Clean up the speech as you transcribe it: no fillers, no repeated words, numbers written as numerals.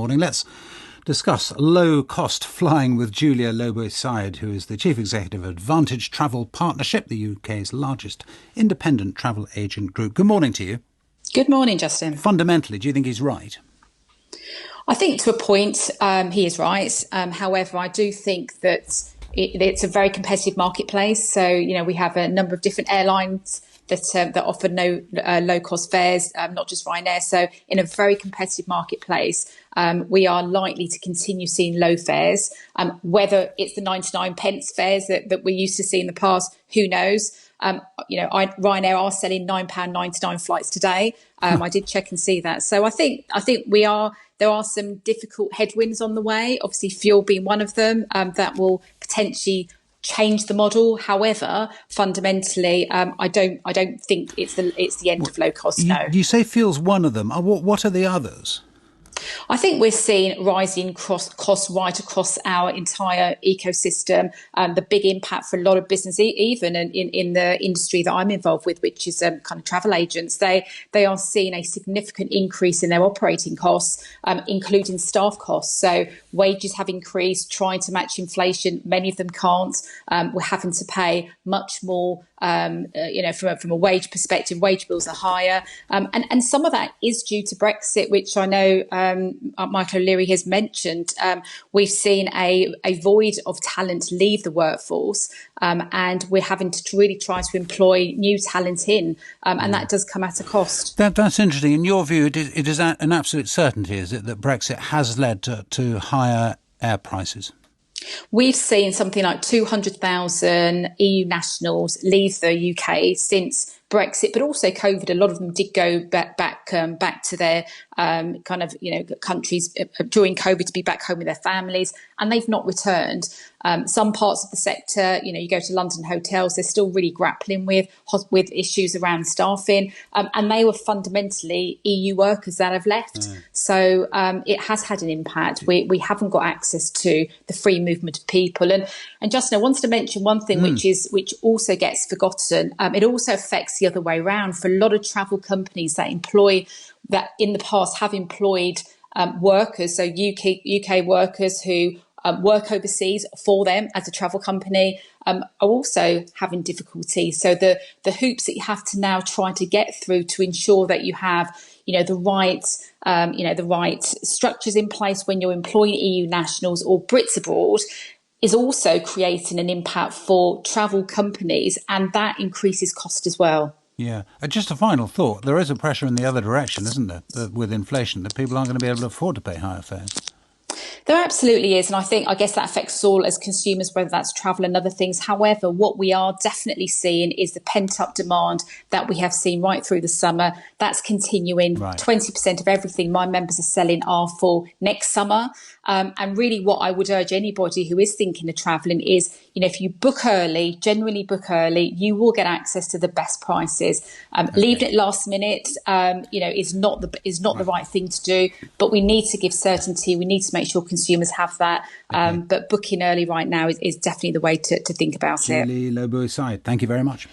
morning. Let's discuss low-cost flying with Julia Bue-Said, who is the Chief Executive of Advantage Travel Partnership, the UK's largest independent travel agent group. Good morning to you. Good morning, Justin. Fundamentally, do you think he's right? I think to a point he is right. However, I do think that it's a very competitive marketplace. So, we have a number of different airlines that offer no low-cost fares, not just Ryanair. So in a very competitive marketplace, we are likely to continue seeing low fares. Whether it's the 99 pence fares that we used to see in the past, who knows? Ryanair are selling £9.99 flights today. I did check and see that. So I think there are some difficult headwinds on the way. Obviously, fuel being one of them, that will potentially change the model. However, fundamentally, I don't think it's the end of low cost. No. You say fuel's one of them. What are the others? I think we're seeing rising costs right across our entire ecosystem. The big impact for a lot of business, even in the industry that I'm involved with, which is kind of travel agents, they are seeing a significant increase in their operating costs, including staff costs. So wages have increased, trying to match inflation. Many of them can't. We're having to pay much more. From a wage perspective, wage bills are higher. And some of that is due to Brexit, which I know Michael O'Leary has mentioned. We've seen a void of talent leave the workforce, and we're having to really try to employ new talent in, and that does come at a cost. That's interesting. In your view, it is an absolute certainty, is it, that Brexit has led to higher air prices? We've seen something like 200,000 EU nationals leave the UK since Brexit, but also COVID. A lot of them did go back to their countries during COVID to be back home with their families, and they've not returned. Some parts of the sector, you go to London hotels, they're still really grappling with issues around staffing, and they were fundamentally EU workers that have left. So it has had an impact. We haven't got access to the free movement of people. And Justin, I wanted to mention one thing which also gets forgotten. It also affects the other way around for a lot of travel companies that in the past have employed workers, so UK workers who work overseas for them as a travel company, are also having difficulty. So the hoops that you have to now try to get through to ensure that you have the right structures in place when you're employing EU nationals or Brits abroad is also creating an impact for travel companies, and that increases cost as well. Yeah. Just a final thought. There is a pressure in the other direction, isn't there, with inflation, that people aren't going to be able to afford to pay higher fares? There absolutely is. And I guess that affects us all as consumers, whether that's travel and other things. However, what we are definitely seeing is the pent-up demand that we have seen right through the summer. That's continuing. Right. 20% of everything my members are selling are for next summer. And really what I would urge anybody who is thinking of travelling is, if you book early, generally book early, you will get access to the best prices. Leaving it last minute, is not the right thing to do. But we need to give certainty. We need to make sure consumers have that. But booking early right now is definitely the way to think about it. Julia Bue-Said, thank you very much.